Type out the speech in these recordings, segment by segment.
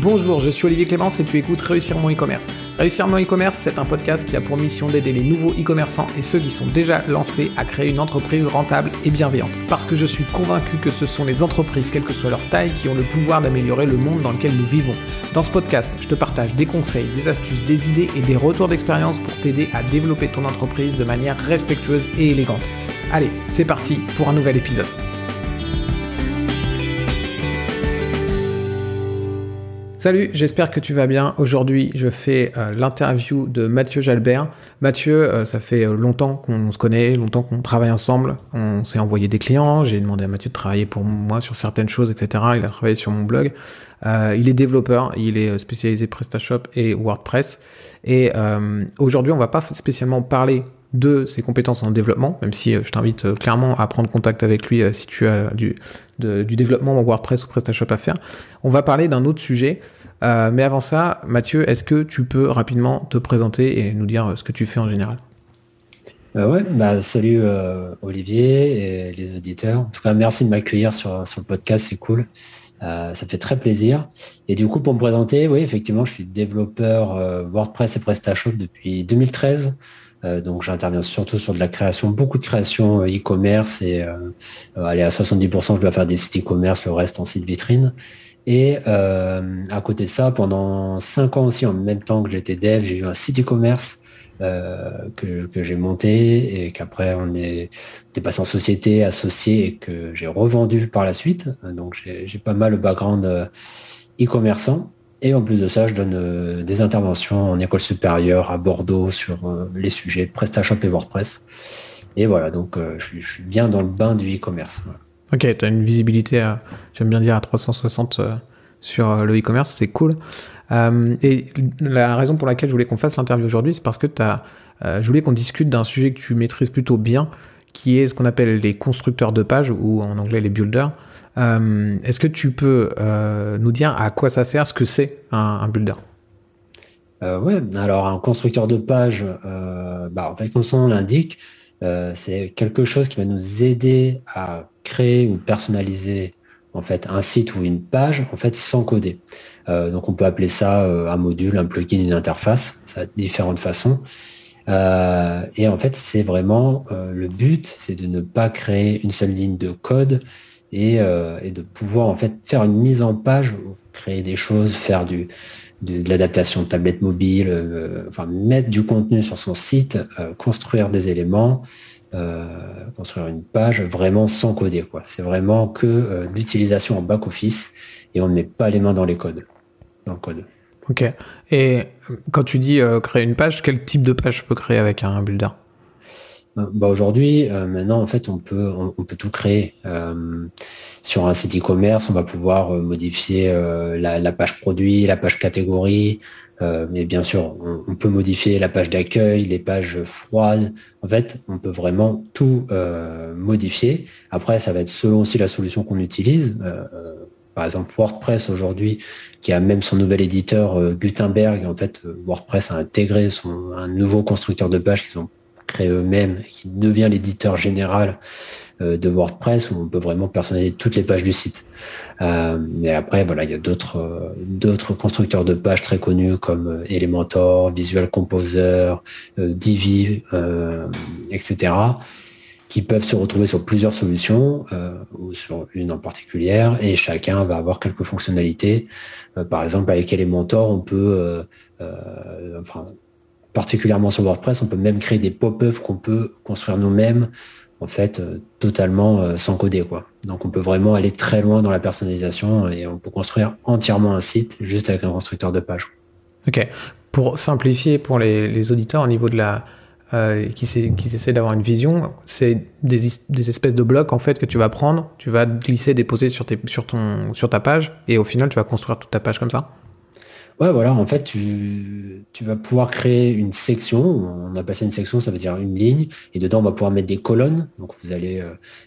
Bonjour, je suis Olivier Clémence et tu écoutes Réussir mon e-commerce. Réussir mon e-commerce, c'est un podcast qui a pour mission d'aider les nouveaux e-commerçants et ceux qui sont déjà lancés à créer une entreprise rentable et bienveillante. Parce que je suis convaincu que ce sont les entreprises, quelle que soit leur taille, qui ont le pouvoir d'améliorer le monde dans lequel nous vivons. Dans ce podcast, je te partage des conseils, des astuces, des idées et des retours d'expérience pour t'aider à développer ton entreprise de manière respectueuse et élégante. Allez, c'est parti pour un nouvel épisode. Salut, j'espère que tu vas bien. Aujourd'hui, je fais l'interview de Mathieu Jalbert. Mathieu, ça fait longtemps qu'on se connaît, longtemps qu'on travaille ensemble. On s'est envoyé des clients, j'ai demandé à Mathieu de travailler pour moi sur certaines choses, etc. Il a travaillé sur mon blog. Il est développeur, il est spécialisé PrestaShop et WordPress. Et aujourd'hui, on va pas spécialement parler de ses compétences en développement, même si je t'invite clairement à prendre contact avec lui si tu as du développement en WordPress ou PrestaShop à faire. On va parler d'un autre sujet, mais avant ça, Mathieu, est-ce que tu peux rapidement te présenter et nous dire ce que tu fais en général ? Salut Olivier et les auditeurs. En tout cas, merci de m'accueillir sur le podcast, c'est cool. Ça fait très plaisir. Et du coup, pour me présenter, oui, effectivement, je suis développeur WordPress et PrestaShop depuis 2013. Donc j'interviens surtout sur de la création, beaucoup de création e-commerce et à 70% je dois faire des sites e-commerce, le reste en site vitrine. Et à côté de ça, pendant 5 ans aussi, en même temps que j'étais dev, j'ai eu un site e-commerce que j'ai monté et qu'après on est passé en société associée et que j'ai revendu par la suite. Donc j'ai pas mal le background e-commerçant. Et en plus de ça, je donne des interventions en école supérieure à Bordeaux sur les sujets PrestaShop et WordPress. Et voilà, donc je suis bien dans le bain du e-commerce. Voilà. Ok, tu as une visibilité, j'aime bien dire, à 360 sur le e-commerce, c'est cool. Et la raison pour laquelle je voulais qu'on fasse l'interview aujourd'hui, c'est parce que je voulais qu'on discute d'un sujet que tu maîtrises plutôt bien, qui est ce qu'on appelle les constructeurs de pages, ou en anglais les builders. Est-ce que tu peux nous dire à quoi ça sert, ce que c'est un builder ? Alors un constructeur de page, en fait, comme son nom l'indique, c'est quelque chose qui va nous aider à créer ou personnaliser en fait un site ou une page en fait sans coder. Donc on peut appeler ça un module, un plugin, une interface, ça a différentes façons. Et en fait, c'est vraiment le but, c'est de ne pas créer une seule ligne de code et de pouvoir en fait faire une mise en page, créer des choses, faire de l'adaptation de tablette mobile, mettre du contenu sur son site, construire des éléments, construire une page vraiment sans coder, quoi. C'est vraiment que l'utilisation en back-office et on ne met pas les mains dans le code. Ok. Et quand tu dis créer une page, quel type de page je peux créer avec un builder ? Aujourd'hui, maintenant, en fait, on peut tout créer. Sur un site e-commerce, on va pouvoir modifier la page produit, la page catégorie, mais bien sûr, on peut modifier la page d'accueil, les pages froides. En fait, on peut vraiment tout modifier. Après, ça va être selon aussi la solution qu'on utilise. Par exemple, WordPress aujourd'hui, qui a même son nouvel éditeur Gutenberg. En fait, WordPress a intégré un nouveau constructeur de pages qu'ils ont créé eux-mêmes, qui devient l'éditeur général de WordPress, où on peut vraiment personnaliser toutes les pages du site. Et après, voilà, il y a d'autres constructeurs de pages très connus comme Elementor, Visual Composer, Divi, etc., qui peuvent se retrouver sur plusieurs solutions ou sur une en particulière, et chacun va avoir quelques fonctionnalités. Par exemple, avec Elementor, on peut, particulièrement sur WordPress, on peut même créer des pop-ups qu'on peut construire nous-mêmes, en fait, totalement sans coder, quoi. Donc, on peut vraiment aller très loin dans la personnalisation et on peut construire entièrement un site juste avec un constructeur de page. Ok. Pour simplifier pour les auditeurs au niveau de qui essaient d'avoir une vision, c'est des espèces de blocs en fait que tu vas prendre, tu vas glisser, déposer sur ta page et au final tu vas construire toute ta page comme ça. Ouais, voilà, en fait, tu vas pouvoir créer une section, on appelle ça une section, ça veut dire une ligne, et dedans, on va pouvoir mettre des colonnes. Donc, vous allez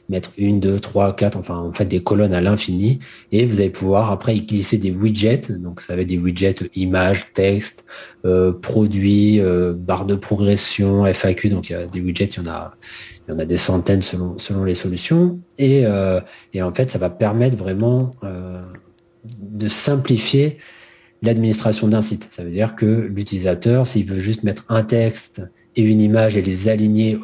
mettre 1, 2, 3, 4, enfin, en fait, des colonnes à l'infini, et vous allez pouvoir, après, y glisser des widgets. Donc, ça va être des widgets images, texte, produits, barre de progression, FAQ. Donc, il y a des widgets, il y en a des centaines selon les solutions. Et en fait, ça va permettre vraiment de simplifier l'administration d'un site. Ça veut dire que l'utilisateur, s'il veut juste mettre un texte et une image et les aligner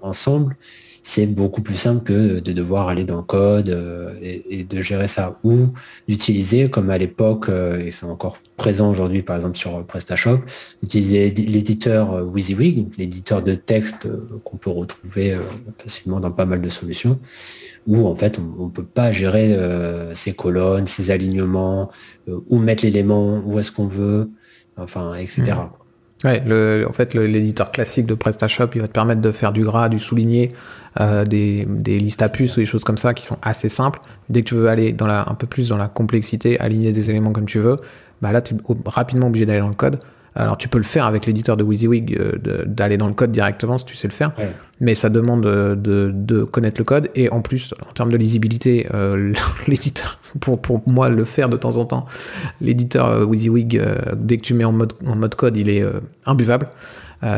ensemble, c'est beaucoup plus simple que de devoir aller dans le code et de gérer ça. Ou d'utiliser, comme à l'époque, et c'est encore présent aujourd'hui, par exemple sur PrestaShop, d'utiliser l'éditeur WYSIWYG, l'éditeur de texte qu'on peut retrouver facilement dans pas mal de solutions, où en fait on ne peut pas gérer ses colonnes, ses alignements, où mettre l'élément, où est-ce qu'on veut, enfin, etc. Ouais, en fait, l'éditeur classique de PrestaShop, il va te permettre de faire du gras, du souligné, des listes à puces ou des choses comme ça qui sont assez simples. Dès que tu veux aller un peu plus dans la complexité, aligner des éléments comme tu veux, bah là, tu es rapidement obligé d'aller dans le code. Alors, tu peux le faire avec l'éditeur de WYSIWYG, d'aller dans le code directement si tu sais le faire, mais ça demande de connaître le code. Et en plus, en termes de lisibilité, l'éditeur, pour moi le faire de temps en temps, l'éditeur WYSIWYG, dès que tu mets en mode code, il est imbuvable.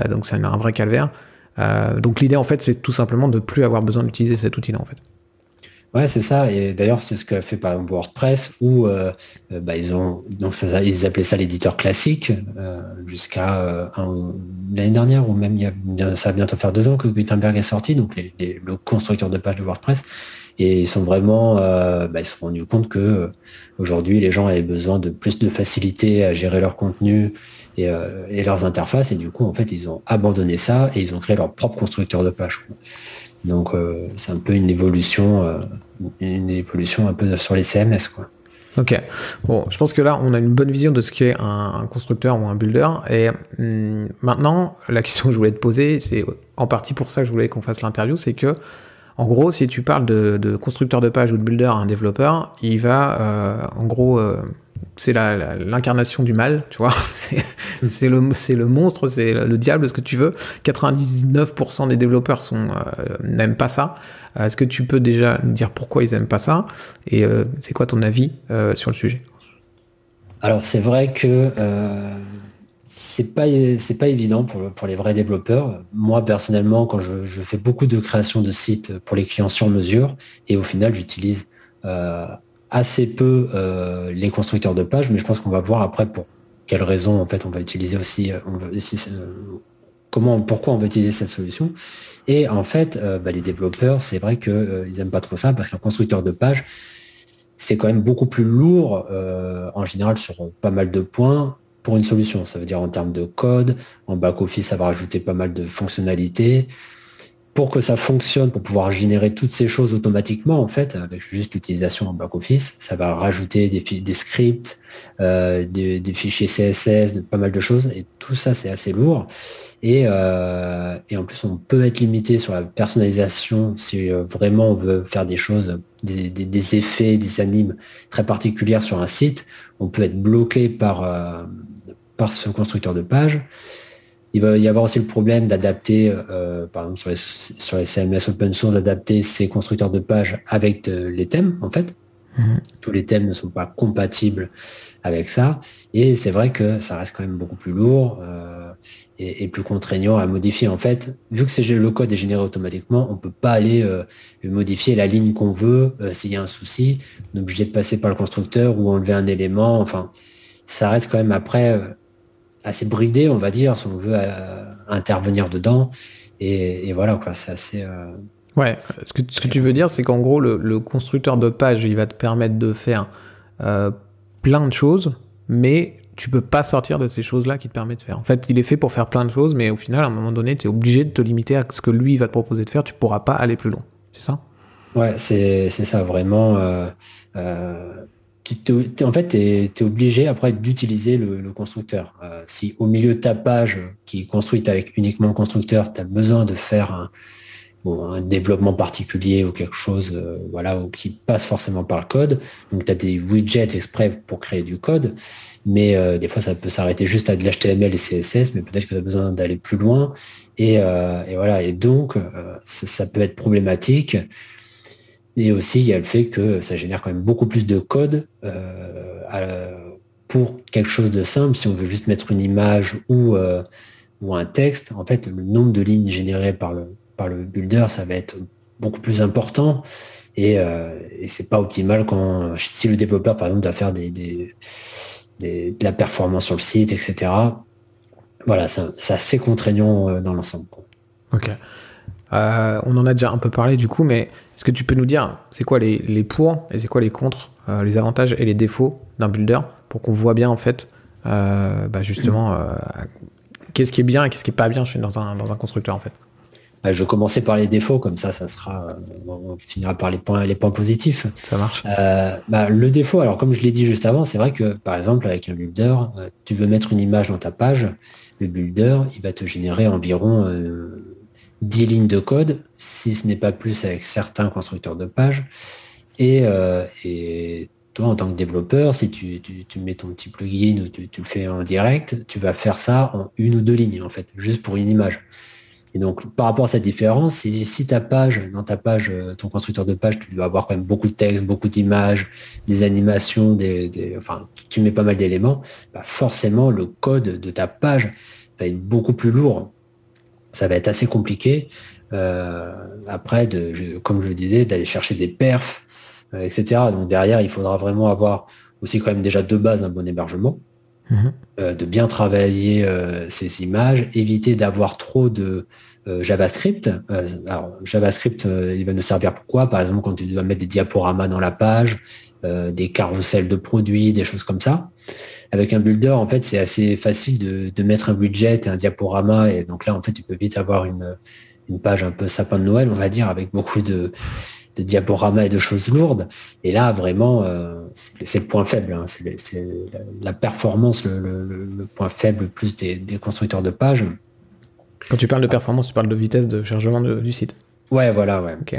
Donc, c'est un vrai calvaire. Donc, l'idée, en fait, c'est tout simplement de ne plus avoir besoin d'utiliser cet outil-là, en fait. Ouais, c'est ça. Et d'ailleurs, c'est ce qu'a fait par exemple WordPress, où ils appelaient ça l'éditeur classique jusqu'à l'année dernière, ou même ça va bientôt faire 2 ans que Gutenberg est sorti, donc le constructeur de page de WordPress. Et ils sont vraiment, ils se sont rendus compte que aujourd'hui, les gens avaient besoin de plus de facilité à gérer leur contenu et leurs interfaces. Et du coup, en fait, ils ont abandonné ça et ils ont créé leur propre constructeur de page. Donc c'est un peu une évolution un peu sur les CMS, quoi. Ok. Bon, je pense que là, on a une bonne vision de ce qu'est un constructeur ou un builder. Et maintenant, la question que je voulais te poser, c'est en partie pour ça que je voulais qu'on fasse l'interview, c'est que, en gros, si tu parles de constructeur de page ou de builder à un développeur, il va, en gros, c'est l'incarnation du mal, tu vois. C'est le monstre, c'est le diable, ce que tu veux. 99% des développeurs n'aiment pas ça. Est-ce que tu peux déjà nous dire pourquoi ils n'aiment pas ça? Et c'est quoi ton avis sur le sujet? Alors, c'est vrai que c'est pas évident pour les vrais développeurs. Moi, personnellement, quand je fais beaucoup de création de sites pour les clients sur mesure, et au final, j'utilise assez peu les constructeurs de pages, mais je pense qu'on va voir après pour quelles raisons en fait on va utiliser aussi, pourquoi on va utiliser cette solution. Et en fait, les développeurs, c'est vrai qu'ils aiment pas trop ça parce qu'un constructeur de page, c'est quand même beaucoup plus lourd en général sur pas mal de points pour une solution. Ça veut dire en termes de code, en back-office, ça va rajouter pas mal de fonctionnalités. Pour que ça fonctionne, pour pouvoir générer toutes ces choses automatiquement, en fait, avec juste l'utilisation en back-office, ça va rajouter des scripts, des fichiers CSS, pas mal de choses, et tout ça, c'est assez lourd. Et en plus, on peut être limité sur la personnalisation si vraiment on veut faire des choses, des effets, des animes très particulières sur un site. On peut être bloqué par ce constructeur de page. Il va y avoir aussi le problème d'adapter, par exemple sur les CMS open source, d'adapter ces constructeurs de pages avec les thèmes, en fait. Tous les thèmes ne sont pas compatibles avec ça. Et c'est vrai que ça reste quand même beaucoup plus lourd et plus contraignant à modifier. En fait, vu que le code est généré automatiquement, on ne peut pas aller modifier la ligne qu'on veut s'il y a un souci. On est obligé de passer par le constructeur ou enlever un élément. Enfin, ça reste quand même après assez bridé, on va dire, si on veut intervenir dedans. Et voilà, quoi, c'est assez... Ouais, ce que tu veux dire, c'est qu'en gros, le constructeur de page, il va te permettre de faire plein de choses, mais tu peux pas sortir de ces choses-là qu'il te permet de faire. En fait, il est fait pour faire plein de choses, mais au final, à un moment donné, tu es obligé de te limiter à ce que lui va te proposer de faire. Tu pourras pas aller plus loin. C'est ça? Ouais, c'est ça, vraiment. En fait, tu es obligé après d'utiliser le constructeur. Si au milieu de ta page qui est construite avec uniquement le constructeur, tu as besoin de faire un développement particulier ou quelque chose ou qui passe forcément par le code, donc tu as des widgets exprès pour créer du code, mais des fois ça peut s'arrêter juste à de l'HTML et CSS, mais peut-être que tu as besoin d'aller plus loin. Et voilà, et donc ça peut être problématique. Et aussi, il y a le fait que ça génère quand même beaucoup plus de code pour quelque chose de simple. Si on veut juste mettre une image ou un texte, en fait, le nombre de lignes générées par le builder, ça va être beaucoup plus important. Et c'est pas optimal si le développeur, par exemple, doit faire des de la performance sur le site, etc. Voilà, c'est assez contraignant dans l'ensemble, quoi. Ok. On en a déjà un peu parlé du coup, mais est-ce que tu peux nous dire c'est quoi les pour et c'est quoi les contre, les avantages et les défauts d'un builder pour qu'on voit bien en fait justement qu'est-ce qui est bien et qu'est-ce qui est pas bien dans un constructeur en fait. Je vais commencer par les défauts, comme ça sera, on finira par les points positifs. Ça marche. Le défaut, alors comme je l'ai dit juste avant, c'est vrai que par exemple avec un builder, tu veux mettre une image dans ta page, le builder, il va te générer environ 10 lignes de code, si ce n'est pas plus avec certains constructeurs de pages. Et toi, en tant que développeur, si tu mets ton petit plugin ou tu le fais en direct, tu vas faire ça en 1 ou 2 lignes, en fait, juste pour une image. Et donc, par rapport à cette différence, si ta page, dans ta page, ton constructeur de page, tu dois avoir quand même beaucoup de texte, beaucoup d'images, des animations, enfin, tu mets pas mal d'éléments, forcément, le code de ta page va être beaucoup plus lourd. Ça va être assez compliqué. Après, comme je le disais, d'aller chercher des perfs, etc. Donc derrière, il faudra vraiment avoir aussi quand même déjà de base un bon hébergement, de bien travailler ces images, éviter d'avoir trop de JavaScript. Alors JavaScript, il va nous servir pour quoi? Par exemple, quand tu dois mettre des diaporamas dans la page, des carousels de produits, des choses comme ça. Avec un builder, en fait, c'est assez facile de mettre un widget et un diaporama. Et donc là, en fait, tu peux vite avoir une page un peu sapin de Noël, on va dire, avec beaucoup de diaporamas et de choses lourdes. Et là, vraiment, c'est le point faible. Hein. C'est la performance, le point faible plus des constructeurs de pages. Quand tu parles de performance, tu parles de vitesse de chargement du site. Ouais, voilà, ouais. Okay.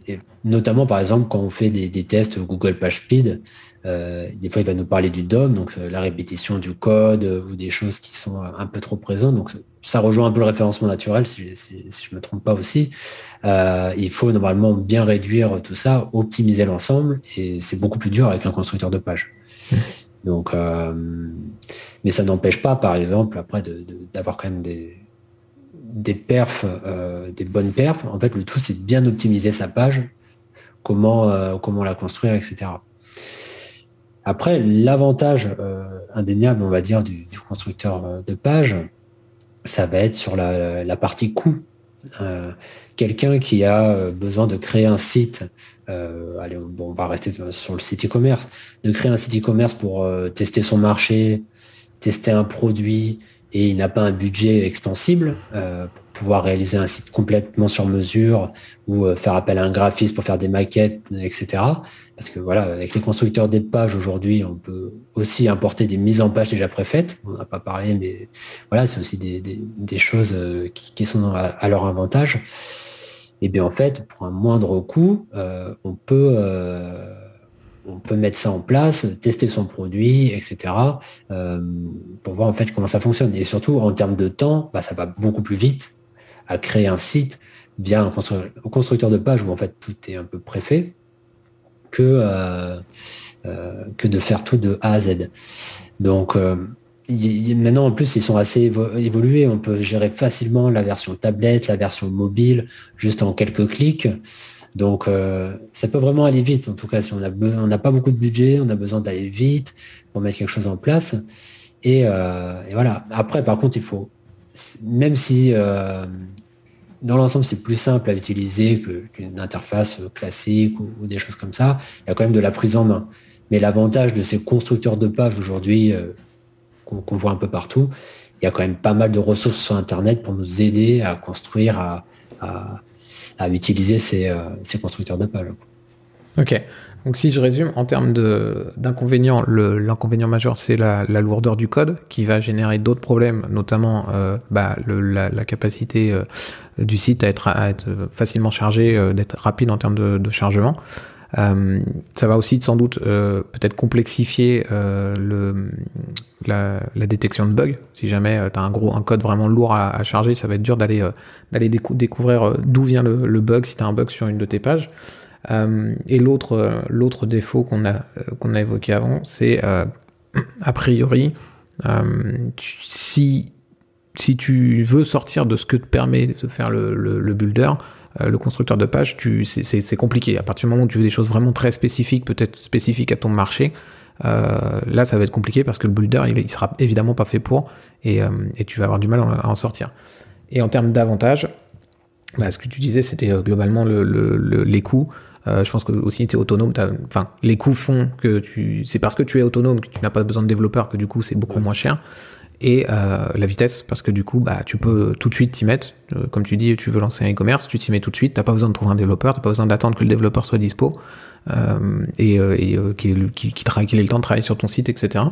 Et notamment, par exemple, quand on fait des tests Google PageSpeed, des fois, il va nous parler du DOM, donc la répétition du code ou des choses qui sont un peu trop présentes. Donc, ça rejoint un peu le référencement naturel, si je me trompe pas aussi. Il faut normalement bien réduire tout ça, optimiser l'ensemble, et c'est beaucoup plus dur avec un constructeur de page. Donc, mais ça n'empêche pas, par exemple, après, d'avoir quand même des perfs, des bonnes perfs. En fait, le tout, c'est de bien optimiser sa page, comment la construire, etc. Après, l'avantage indéniable, on va dire, du constructeur de page, ça va être sur la partie coût. Quelqu'un qui a besoin de créer un site, on va rester sur le site e-commerce, de créer un site e-commerce pour tester son marché, tester un produit, et il n'a pas un budget extensible pour pouvoir réaliser un site complètement sur mesure ou faire appel à un graphiste pour faire des maquettes, etc. Parce que voilà, avec les constructeurs de pages aujourd'hui, on peut aussi importer des mises en page déjà préfaites. On n'a pas parlé, mais voilà, c'est aussi des choses qui sont à leur avantage. Et bien en fait, pour un moindre coût, on peut mettre ça en place, tester son produit, etc. Pour voir en fait comment ça fonctionne. Et surtout, en termes de temps, ça va beaucoup plus vite à créer un site via un constructeur de page où en fait tout est un peu préfet que de faire tout de A à Z. Donc maintenant en plus ils sont assez évolués, on peut gérer facilement la version tablette, la version mobile, juste en quelques clics. Donc ça peut vraiment aller vite, en tout cas si on n'a pas beaucoup de budget, on a besoin d'aller vite pour mettre quelque chose en place. Et voilà. Après, par contre, il faut, même si dans l'ensemble c'est plus simple à utiliser qu'une interface classique ou des choses comme ça, il y a quand même de la prise en main. Mais l'avantage de ces constructeurs de pages aujourd'hui qu'on voit un peu partout, il y a quand même pas mal de ressources sur Internet pour nous aider à construire, à utiliser ces constructeurs de pages. Ok, donc si je résume, en termes d'inconvénients, l'inconvénient majeur, c'est la lourdeur du code qui va générer d'autres problèmes, notamment la capacité du site à être facilement chargé, d'être rapide en termes de chargement. Ça va aussi sans doute peut-être complexifier la détection de bugs. Si jamais tu as un code vraiment lourd à charger, ça va être dur d'aller découvrir d'où vient le bug si tu as un bug sur une de tes pages. Et l'autre défaut qu'on a évoqué avant, c'est a priori si tu veux sortir de ce que te permet de faire le builder, le constructeur de page, c'est compliqué. À partir du moment où tu veux des choses vraiment très spécifiques, peut-être spécifiques à ton marché, là ça va être compliqué parce que le builder il sera évidemment pas fait pour et tu vas avoir du mal à en sortir. Et en termes d'avantages, ce que tu disais c'était globalement les coûts. Je pense que aussi tu es autonome, les coûts font que c'est parce que tu es autonome que tu n'as pas besoin de développeurs que du coup c'est beaucoup moins cher. Et la vitesse, parce que du coup tu peux tout de suite t'y mettre, comme tu dis tu veux lancer un e-commerce, tu t'y mets tout de suite, t'as pas besoin de trouver un développeur, t'as pas besoin d'attendre que le développeur soit dispo qu'il ait le temps de travailler sur ton site, etc.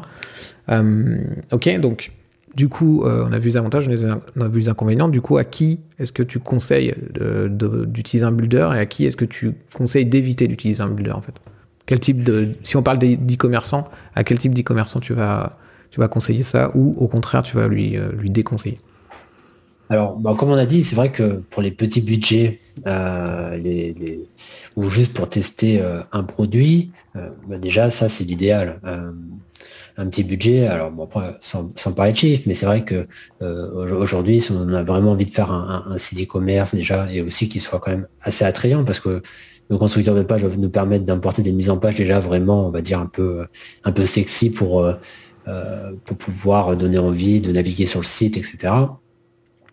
Ok, donc du coup on a vu les avantages, on a vu les inconvénients. Du coup, à qui est-ce que tu conseilles d'utiliser un builder et à qui est-ce que tu conseilles d'éviter d'utiliser un builder en fait? Quel type si on parle d'e-commerçants, à quel type d'e-commerçant tu vas conseiller ça ou au contraire tu vas lui déconseiller? Alors, comme on a dit, c'est vrai que pour les petits budgets ou juste pour tester un produit, déjà ça c'est l'idéal. Un petit budget, alors après, sans parler de chiffres, mais c'est vrai que aujourd'hui, si on a vraiment envie de faire un site e-commerce déjà, et aussi qu'il soit quand même assez attrayant, parce que le constructeur de page va nous permettre d'importer des mises en page déjà vraiment, on va dire, un peu sexy pour pouvoir donner envie de naviguer sur le site, etc.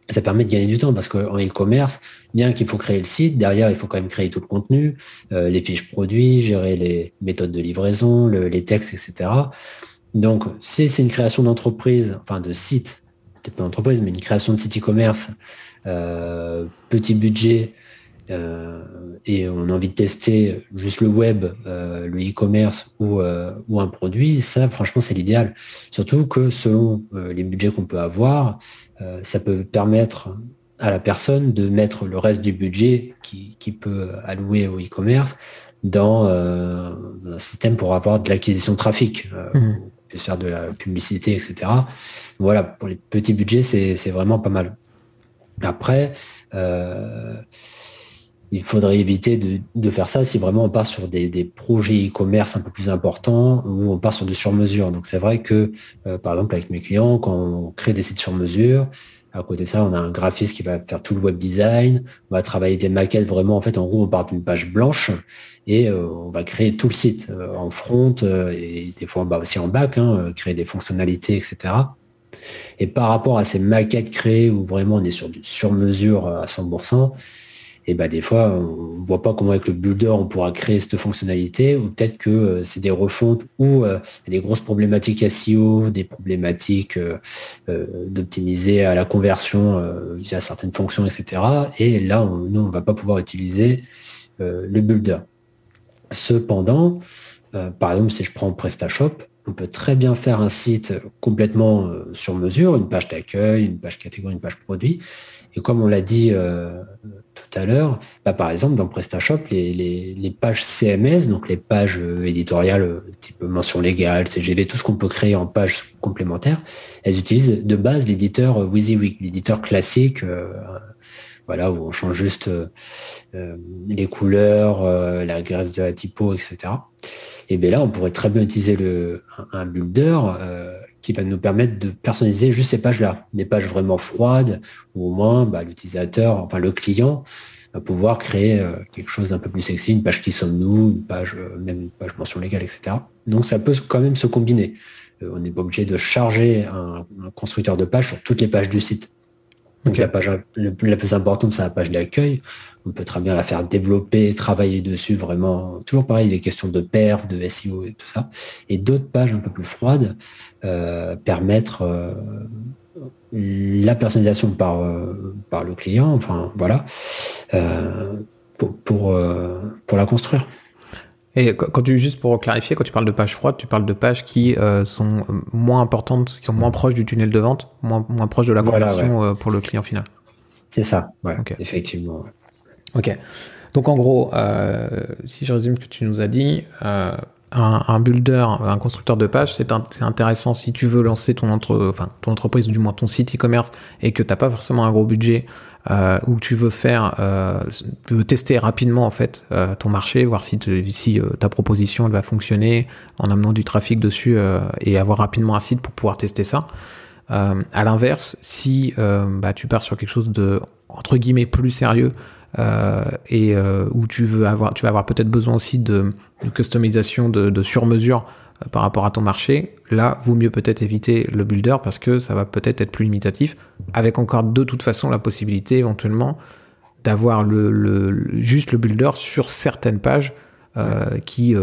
Ça permet de gagner du temps parce qu'en e-commerce, bien qu'il faut créer le site, derrière, il faut quand même créer tout le contenu, les fiches produits, gérer les méthodes de livraison, les textes, etc. Donc, si c'est une création d'entreprise, enfin de site, peut-être pas d'entreprise, mais une création de site e-commerce, petit budget, et on a envie de tester juste le web, le e-commerce ou un produit, ça, franchement, c'est l'idéal. Surtout que selon les budgets qu'on peut avoir, ça peut permettre à la personne de mettre le reste du budget qui peut allouer au e-commerce dans un système pour avoir de l'acquisition de trafic, on peut faire de la publicité, etc. Voilà, pour les petits budgets, c'est vraiment pas mal. Après, il faudrait éviter de faire ça si vraiment on part sur des projets e-commerce un peu plus importants ou on part sur du sur-mesure. Donc c'est vrai que, par exemple, avec mes clients, quand on crée des sites sur mesure, à côté de ça, on a un graphiste qui va faire tout le web design, on va travailler des maquettes vraiment, en fait, en gros, on part d'une page blanche et on va créer tout le site en front et des fois aussi en back, créer des fonctionnalités, etc. Et par rapport à ces maquettes créées où vraiment on est sur du sur-mesure à 100%, et des fois, on ne voit pas comment avec le builder, on pourra créer cette fonctionnalité, ou peut-être que c'est des refontes où il y a des grosses problématiques SEO, des problématiques d'optimiser à la conversion via certaines fonctions, etc. Et là, nous, on ne va pas pouvoir utiliser le builder. Cependant, par exemple, si je prends PrestaShop, on peut très bien faire un site complètement sur mesure, une page d'accueil, une page catégorie, une page produit. Et comme on l'a dit tout à l'heure, par exemple, dans PrestaShop, les pages CMS, donc les pages éditoriales type mention légale, CGV, tout ce qu'on peut créer en pages complémentaires, elles utilisent de base l'éditeur WYSIWYG, l'éditeur classique, où on change juste les couleurs, la graisse de la typo, etc. Et bien là, on pourrait très bien utiliser un builder qui va nous permettre de personnaliser juste ces pages-là, des pages vraiment froides, où au moins l'utilisateur, enfin le client, va pouvoir créer quelque chose d'un peu plus sexy, une page qui sommes-nous, une page, même une page mention légale, etc. Donc ça peut quand même se combiner. On n'est pas obligé de charger un constructeur de pages sur toutes les pages du site. Donc la page la plus importante, c'est la page d'accueil. On peut très bien la faire développer, travailler dessus, vraiment, toujours pareil, des questions de perf, de SEO et tout ça. Et d'autres pages un peu plus froides permettre la personnalisation par le client, enfin voilà, pour la construire. Et juste pour clarifier, quand tu parles de pages froides, tu parles de pages qui sont moins importantes, qui sont moins proches du tunnel de vente, moins proches de la conversion pour le client final. C'est ça, effectivement. Ouais. Ok. Donc en gros, si je résume ce que tu nous as dit, un builder, un constructeur de page, c'est intéressant si tu veux lancer ton entreprise, ou du moins ton site e-commerce, et que tu n'as pas forcément un gros budget, ou que tu veux tester rapidement en fait ton marché, voir si ta proposition elle va fonctionner en amenant du trafic dessus et avoir rapidement un site pour pouvoir tester ça. À l'inverse, si tu pars sur quelque chose de entre guillemets plus sérieux, où tu vas avoir peut-être besoin aussi de customisation de sur-mesure par rapport à ton marché, là, vaut mieux peut-être éviter le builder parce que ça va peut-être être plus limitatif, avec encore de toute façon la possibilité éventuellement d'avoir juste le builder sur certaines pages qui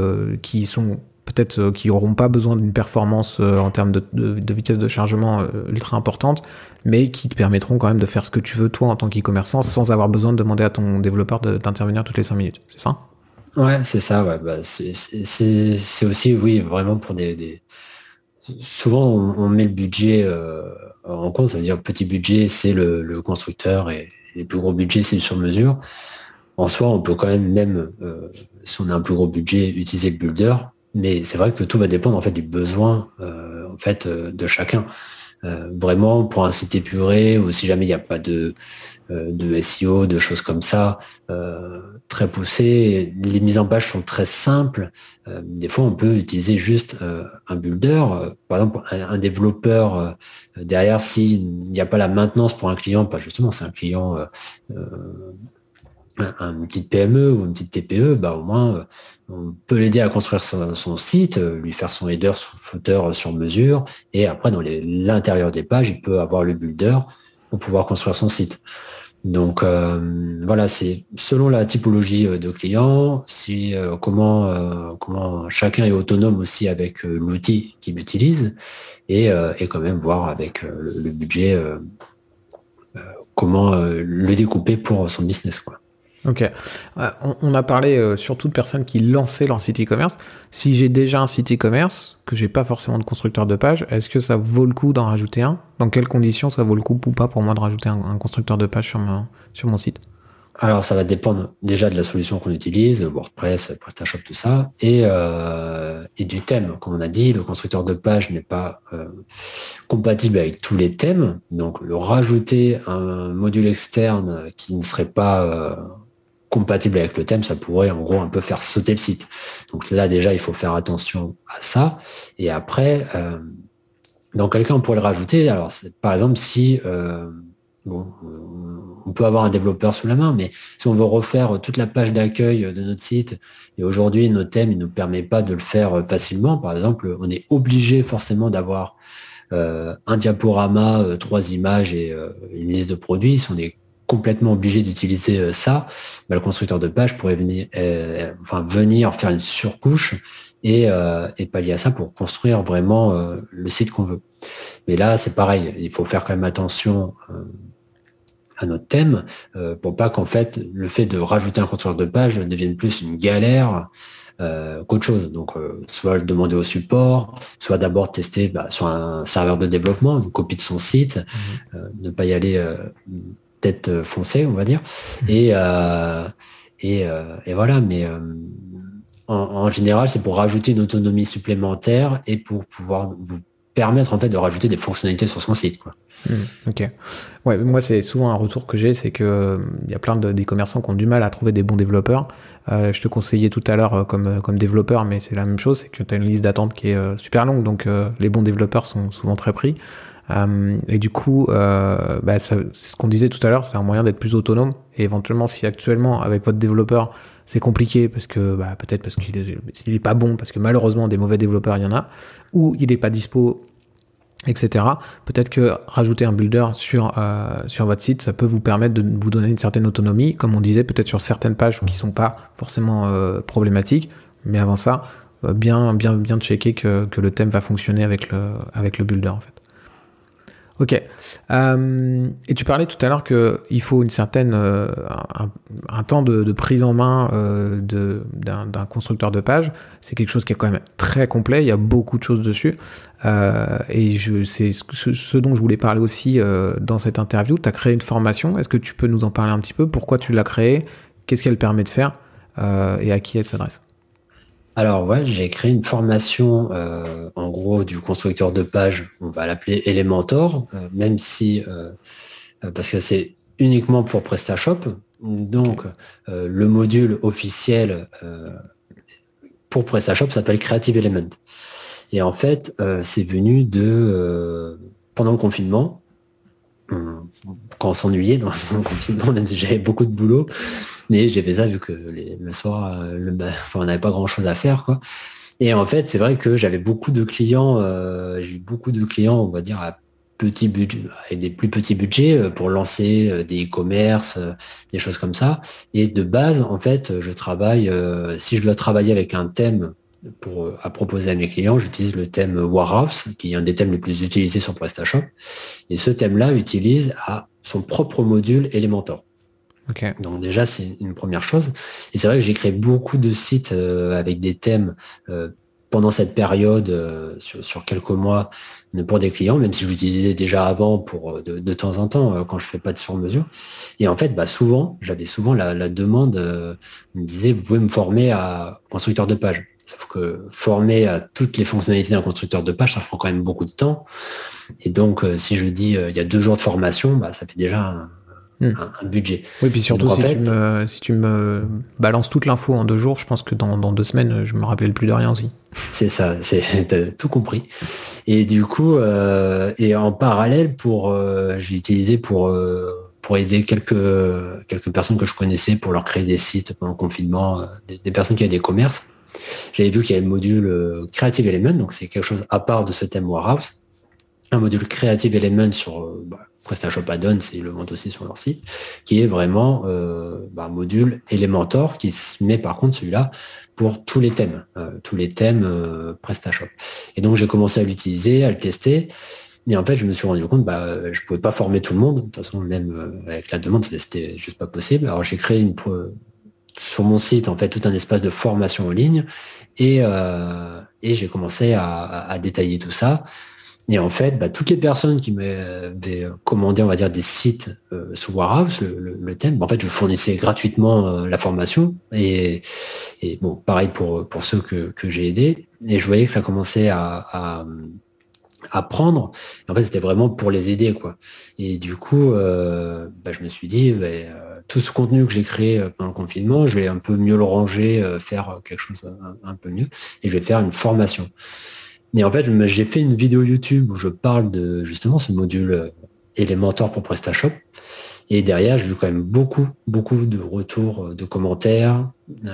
sont peut-être qui n'auront pas besoin d'une performance en termes de vitesse de chargement ultra importante, mais qui te permettront quand même de faire ce que tu veux toi en tant qu'e-commerçant sans avoir besoin de demander à ton développeur d'intervenir toutes les 5 minutes, c'est ça? Ouais, c'est ça, ouais. Bah, c'est aussi, oui, vraiment pour des... Souvent, on met le budget en compte, ça veut dire petit budget, c'est le constructeur et les plus gros budgets, c'est le sur-mesure. En soi, on peut quand même, si on a un plus gros budget, utiliser le builder, mais c'est vrai que tout va dépendre en fait du besoin de chacun. Vraiment, pour un site épuré, ou si jamais il n'y a pas de SEO, de choses comme ça, très poussées, les mises en page sont très simples. Des fois, on peut utiliser juste un builder. Par exemple, un développeur derrière, s'il n'y a pas la maintenance pour un client, pas justement, c'est un client une petite PME ou une petite TPE, bah au moins on peut l'aider à construire son site, lui faire son header, son footer sur mesure, et après dans l'intérieur des pages, il peut avoir le builder pour pouvoir construire son site. Donc voilà, c'est selon la typologie de client, si comment chacun est autonome aussi avec l'outil qu'il utilise, et quand même voir avec le budget comment le découper pour son business, quoi. Ok. On a parlé surtout de personnes qui lançaient leur site e-commerce. Si j'ai déjà un site e-commerce, que j'ai pas forcément de constructeur de page, est-ce que ça vaut le coup d'en rajouter un? Dans quelles conditions ça vaut le coup ou pas pour moi de rajouter un constructeur de page sur mon site? Alors, ça va dépendre déjà de la solution qu'on utilise, WordPress, PrestaShop, tout ça, et du thème. Comme on a dit, le constructeur de page n'est pas compatible avec tous les thèmes. Donc, le rajouter un module externe qui ne serait pas compatible avec le thème, ça pourrait en gros un peu faire sauter le site. Donc là, déjà, il faut faire attention à ça. Et après, dans quel cas on pourrait le rajouter? Alors, par exemple, si... on peut avoir un développeur sous la main, mais si on veut refaire toute la page d'accueil de notre site, et aujourd'hui notre thème ne nous permet pas de le faire facilement, par exemple, on est obligé forcément d'avoir un diaporama, 3 images et une liste de produits. Si on est complètement obligé d'utiliser ça, le constructeur de page pourrait venir faire une surcouche et pallier à ça pour construire vraiment le site qu'on veut. Mais là, c'est pareil, il faut faire quand même attention à notre thème, pour pas qu'en fait le fait de rajouter un constructeur de page devienne plus une galère qu'autre chose. Donc soit le demander au support, soit d'abord tester sur un serveur de développement, une copie de son site, ne pas y aller tête foncée, on va dire. Et voilà, mais en général, c'est pour rajouter une autonomie supplémentaire et pour pouvoir vous permettre en fait de rajouter des fonctionnalités sur son site, quoi. Ok. Ouais, moi c'est souvent un retour que j'ai, c'est que il y a plein des commerçants qui ont du mal à trouver des bons développeurs. Je te conseillais tout à l'heure comme développeur, mais c'est la même chose, c'est que tu as une liste d'attente qui est super longue, donc les bons développeurs sont souvent très pris. Et du coup, c'est ce qu'on disait tout à l'heure, c'est un moyen d'être plus autonome. Et éventuellement, si actuellement avec votre développeur c'est compliqué parce que peut-être parce qu'il est pas bon, parce que malheureusement des mauvais développeurs il y en a, ou il n'est pas dispo, etc. Peut-être que rajouter un builder sur votre site, ça peut vous permettre de vous donner une certaine autonomie, comme on disait, peut-être sur certaines pages qui sont pas forcément problématiques, mais avant ça, bien checker que le thème va fonctionner avec le builder en fait. Ok. Et tu parlais tout à l'heure qu'il faut une certaine un temps de prise en main d'un constructeur de page. C'est quelque chose qui est quand même très complet. Il y a beaucoup de choses dessus. Et c'est ce dont je voulais parler aussi dans cette interview. Tu as créé une formation. Est-ce que tu peux nous en parler un petit peu? Pourquoi tu l'as créée? Qu'est-ce qu'elle permet de faire? Et à qui elle s'adresse? Alors ouais, j'ai créé une formation en gros du constructeur de page, on va l'appeler Elementor, même si parce que c'est uniquement pour PrestaShop. Donc le module officiel pour PrestaShop s'appelle Creative Element. Et en fait, c'est venu pendant le confinement, quand on s'ennuyait dans le confinement, même si j'avais beaucoup de boulot. Mais j'ai fait ça vu que le soir, on n'avait pas grand chose à faire, quoi. Et en fait, c'est vrai que j'avais beaucoup de clients, j'ai eu beaucoup de clients, on va dire, à petit budget, avec des plus petits budgets pour lancer des e-commerce, des choses comme ça. Et de base, en fait, je travaille, si je dois travailler avec un thème à proposer à mes clients, j'utilise le thème Warehouse, qui est un des thèmes les plus utilisés sur PrestaShop. Et ce thème-là utilise son propre module Elementor. Okay. Donc déjà, c'est une première chose. Et c'est vrai que j'ai créé beaucoup de sites avec des thèmes pendant cette période, sur quelques mois, pour des clients, même si je l'utilisais déjà avant pour de temps en temps, quand je fais pas de sur-mesure. Et en fait, j'avais souvent la demande, on me disait, vous pouvez me former à constructeur de page. Sauf que former à toutes les fonctionnalités d'un constructeur de page, ça prend quand même beaucoup de temps. Et donc, si je dis il y a 2 jours de formation, ça fait déjà un budget. Oui, puis surtout, donc, si tu me balances toute l'info en 2 jours, je pense que dans 2 semaines, je me rappelle plus de rien aussi. C'est ça, t'as tout compris. Et du coup, et en parallèle, j'ai utilisé pour aider quelques personnes que je connaissais pour leur créer des sites pendant le confinement, des personnes qui avaient des commerces. J'avais vu qu'il y avait le module Creative Element, donc c'est quelque chose à part de ce thème Warehouse. Un module Creative Element sur PrestaShop Add-on, c'est le vendent aussi sur leur site, qui est vraiment un module Elementor qui se met par contre celui-là pour tous les thèmes PrestaShop. Et donc j'ai commencé à l'utiliser, à le tester. Et en fait, je me suis rendu compte, je pouvais pas former tout le monde. De toute façon, même avec la demande, c'était juste pas possible. Alors j'ai créé sur mon site, en fait, tout un espace de formation en ligne et j'ai commencé à détailler tout ça. Et en fait, toutes les personnes qui m'avaient commandé, on va dire, des sites sous Warehouse, le thème, en fait, je fournissais gratuitement la formation. Et bon, pareil pour ceux que j'ai aidés. Et je voyais que ça commençait à prendre. Et en fait, c'était vraiment pour les aider, quoi. Et du coup, je me suis dit, tout ce contenu que j'ai créé pendant le confinement, je vais un peu mieux le ranger, faire quelque chose un peu mieux. Et je vais faire une formation. Et en fait, j'ai fait une vidéo YouTube où je parle de justement ce module Elementor pour PrestaShop. Et derrière, j'ai eu quand même beaucoup de retours, de commentaires.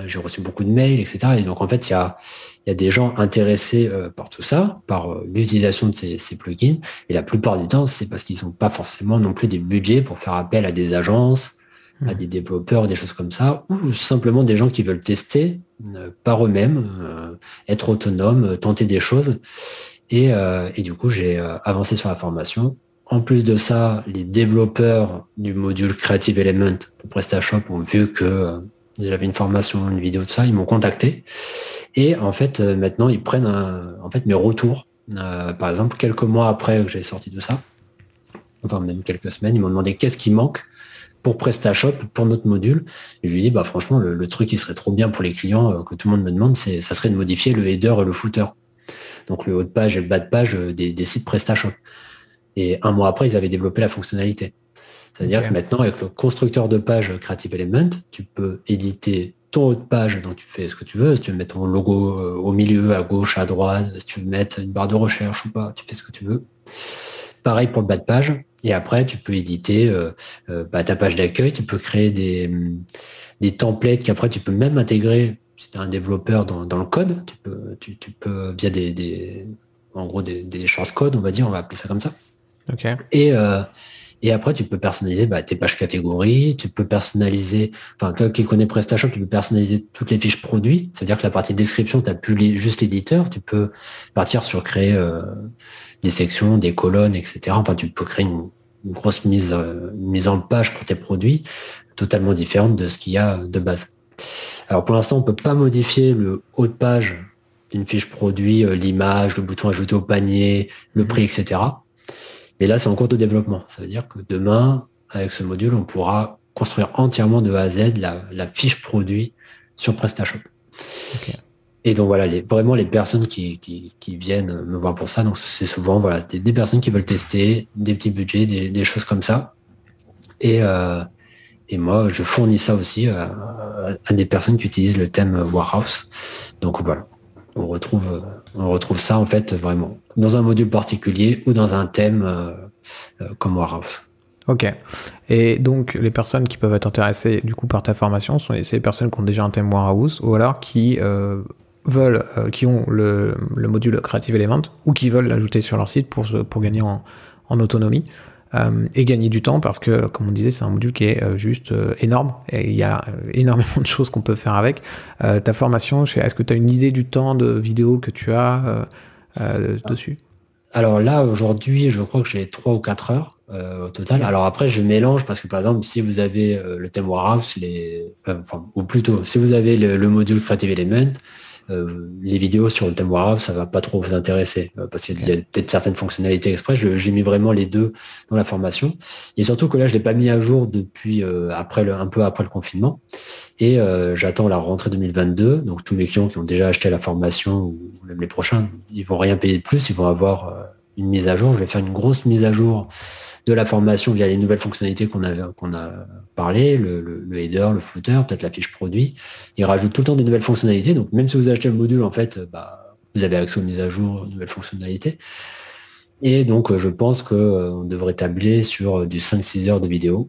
J'ai reçu beaucoup de mails, etc. Et donc, en fait, il y a des gens intéressés par tout ça, par l'utilisation de ces plugins. Et la plupart du temps, c'est parce qu'ils n'ont pas forcément non plus des budgets pour faire appel à des agences, à des développeurs, des choses comme ça, ou simplement des gens qui veulent tester par eux-mêmes, être autonomes, tenter des choses. Et du coup, j'ai avancé sur la formation. En plus de ça, les développeurs du module Creative Element pour PrestaShop ont vu que j'avais une formation, une vidéo, tout ça, ils m'ont contacté. Et en fait, maintenant, ils prennent mes retours. Par exemple, quelques mois après que j'ai sorti tout ça, enfin même quelques semaines, ils m'ont demandé qu'est-ce qui manque pour PrestaShop, pour notre module. Et je lui ai dit, franchement, le truc qui serait trop bien pour les clients, que tout le monde me demande, ça serait de modifier le header et le footer. Donc le haut de page et le bas de page des sites PrestaShop. Et 1 mois après, ils avaient développé la fonctionnalité. C'est-à-dire que maintenant, avec le constructeur de page Creative Element, tu peux éditer ton haut de page, donc tu fais ce que tu veux. Si tu veux mettre ton logo au milieu, à gauche, à droite, si tu veux mettre une barre de recherche ou pas, tu fais ce que tu veux. Pareil pour le bas de page. Et après, tu peux éditer ta page d'accueil. Tu peux créer des templates qu'après, tu peux même intégrer. Si tu es un développeur dans le code, tu peux via des shortcodes, on va dire, on va appeler ça comme ça. Okay. Et après, tu peux personnaliser tes pages catégories, tu peux personnaliser, toi qui connais PrestaShop, tu peux personnaliser toutes les fiches produits. C'est-à-dire que la partie description, tu n'as plus juste l'éditeur, tu peux partir sur créer des sections, des colonnes, etc. Enfin, tu peux créer une grosse mise en page pour tes produits, totalement différente de ce qu'il y a de base. Alors pour l'instant, on ne peut pas modifier le haut de page d'une fiche produit, l'image, le bouton ajouter au panier, le prix, etc. Et là, c'est en cours de développement. Ça veut dire que demain, avec ce module, on pourra construire entièrement de A à Z la fiche produit sur PrestaShop. Okay. Et donc voilà, vraiment les personnes qui viennent me voir pour ça, donc c'est souvent des personnes qui veulent tester, des petits budgets, des choses comme ça. Et moi, je fournis ça aussi à des personnes qui utilisent le thème Warehouse. Donc voilà, on retrouve ça en fait vraiment dans un module particulier ou dans un thème comme Warehouse. Ok. Et donc, les personnes qui peuvent être intéressées du coup par ta formation sont ces personnes qui ont déjà un thème Warehouse ou alors qui veulent, qui ont le module Creative Element ou qui veulent l'ajouter sur leur site pour gagner en autonomie et gagner du temps parce que, comme on disait, c'est un module qui est juste énorme et il y a énormément de choses qu'on peut faire avec. Ta formation, est-ce que tu as une idée du temps de vidéo que tu as dessus? Alors là, aujourd'hui, je crois que j'ai 3 ou 4 heures au total. Alors après, je mélange parce que, par exemple, si vous avez le thème Warehouse, ou plutôt, si vous avez le module Creative Element, les vidéos sur le thème Warehouse, ça va pas trop vous intéresser parce qu'il y a peut-être certaines fonctionnalités express. J'ai mis vraiment les deux dans la formation. Et surtout que là, je l'ai pas mis à jour depuis un peu après le confinement. Et j'attends la rentrée 2022. Donc tous mes clients qui ont déjà acheté la formation ou même les prochains, ils vont rien payer de plus. Ils vont avoir une mise à jour. Je vais faire une grosse mise à jour de la formation via les nouvelles fonctionnalités qu'on a parlé, le header, le footer, peut-être la fiche produit. Il rajoute tout le temps des nouvelles fonctionnalités. Donc même si vous achetez le module, en fait, vous avez accès aux mises à jour, aux nouvelles fonctionnalités. Et donc je pense qu'on devrait tabler sur du 5-6 heures de vidéo.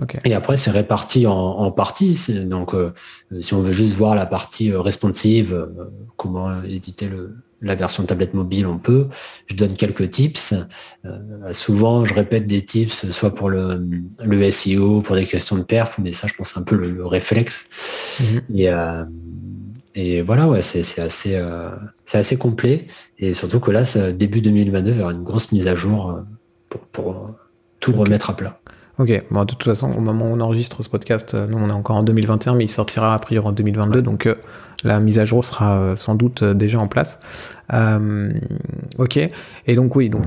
Okay. Et après, c'est réparti en parties. Donc, si on veut juste voir la partie responsive, comment éditer la version tablette mobile, on peut. Je donne quelques tips. Souvent, je répète des tips, soit pour le SEO, pour des questions de perf, mais ça, je pense, c'est un peu le réflexe. Mm-hmm. Et voilà, ouais, c'est assez complet. Et surtout que là, début 2022, il y aura une grosse mise à jour pour tout remettre à plat. Ok, bon, de toute façon, au moment où on enregistre ce podcast, nous on est encore en 2021, mais il sortira a priori en 2022, donc la mise à jour sera sans doute déjà en place. Ok, et donc oui, donc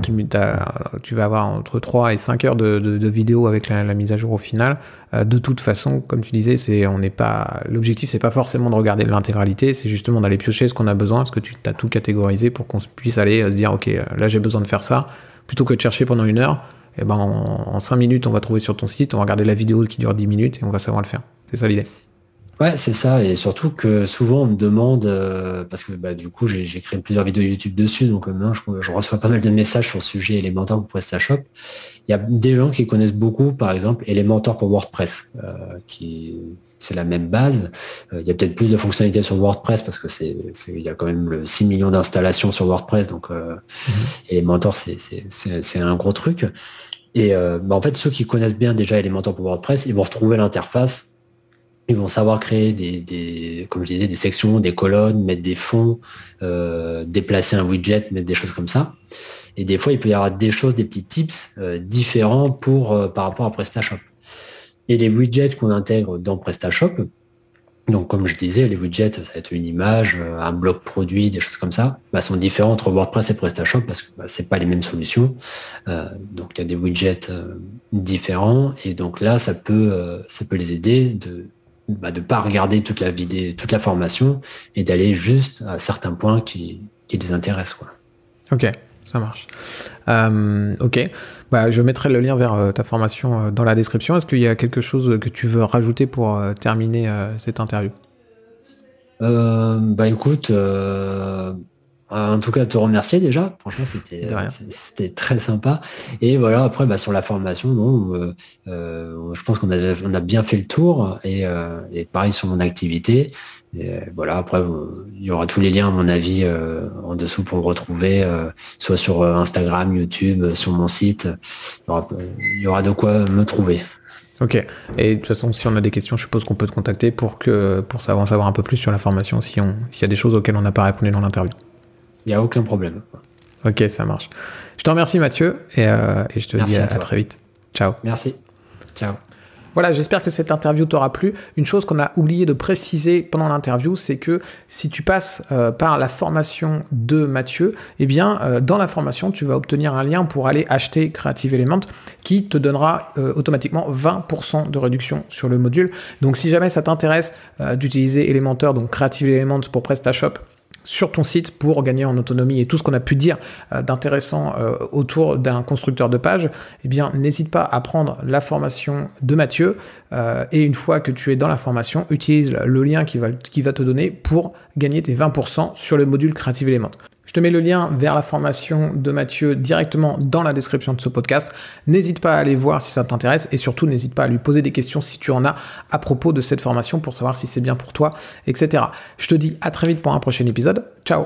tu vas avoir entre 3 et 5 heures de vidéo avec la mise à jour au final. De toute façon, comme tu disais, l'objectif c'est pas forcément de regarder l'intégralité, c'est justement d'aller piocher ce qu'on a besoin, parce que tu as tout catégorisé pour qu'on puisse aller se dire ok, là j'ai besoin de faire ça, plutôt que de chercher pendant 1 heure. Et en 5 minutes, on va trouver sur ton site, on va regarder la vidéo qui dure 10 minutes et on va savoir le faire. C'est ça l'idée. Ouais, c'est ça. Et surtout que souvent, on me demande, parce que du coup, j'ai créé plusieurs vidéos YouTube dessus, donc maintenant, je reçois pas mal de messages sur le sujet Elementor pour PrestaShop. Il y a des gens qui connaissent beaucoup, par exemple, Elementor pour WordPress, c'est la même base. Il y a peut-être plus de fonctionnalités sur WordPress parce que il y a quand même 6 millions d'installations sur WordPress, donc Elementor, c'est un gros truc. Et en fait, ceux qui connaissent bien déjà Elementor pour WordPress, ils vont retrouver l'interface. Ils vont savoir créer comme je disais, des sections, des colonnes, mettre des fonds, déplacer un widget, mettre des choses comme ça. Et des fois, il peut y avoir des petits tips différents par rapport à PrestaShop. Et les widgets qu'on intègre dans PrestaShop, donc comme je disais, les widgets, ça va être une image, un bloc produit, des choses comme ça, sont différents entre WordPress et PrestaShop parce que c'est pas les mêmes solutions. Donc il y a des widgets différents et donc là, ça peut les aider de pas regarder toute la formation et d'aller juste à certains points qui les intéressent, quoi. Ok, ça marche. Ok, je mettrai le lien vers ta formation dans la description. Est-ce qu'il y a quelque chose que tu veux rajouter pour terminer cette interview? Écoute, en tout cas, te remercier déjà. Franchement, c'était très sympa. Et voilà, après, sur la formation, je pense qu'on a bien fait le tour. Et pareil sur mon activité. Et voilà, après, il y aura tous les liens, à mon avis, en dessous pour me retrouver, soit sur Instagram, YouTube, sur mon site. Il y aura de quoi me trouver. Ok. Et de toute façon, si on a des questions, je suppose qu'on peut te contacter pour savoir un peu plus sur la formation, s'il y a des choses auxquelles on n'a pas répondu dans l'interview. Il n'y a aucun problème. Ok, ça marche. Je te remercie Mathieu et je te dis à très vite. Ciao. Merci. Ciao. Voilà, j'espère que cette interview t'aura plu. Une chose qu'on a oublié de préciser pendant l'interview, c'est que si tu passes par la formation de Mathieu, dans la formation, tu vas obtenir un lien pour aller acheter Creative Element qui te donnera automatiquement 20% de réduction sur le module. Donc si jamais ça t'intéresse d'utiliser Elementor, donc Creative Element pour PrestaShop, sur ton site pour gagner en autonomie et tout ce qu'on a pu dire d'intéressant autour d'un constructeur de page, n'hésite pas à prendre la formation de Mathieu et une fois que tu es dans la formation, utilise le lien qui va te donner pour gagner tes 20% sur le module Creative Element. Je te mets le lien vers la formation de Mathieu directement dans la description de ce podcast. N'hésite pas à aller voir si ça t'intéresse et surtout n'hésite pas à lui poser des questions si tu en as à propos de cette formation pour savoir si c'est bien pour toi, etc. Je te dis à très vite pour un prochain épisode. Ciao!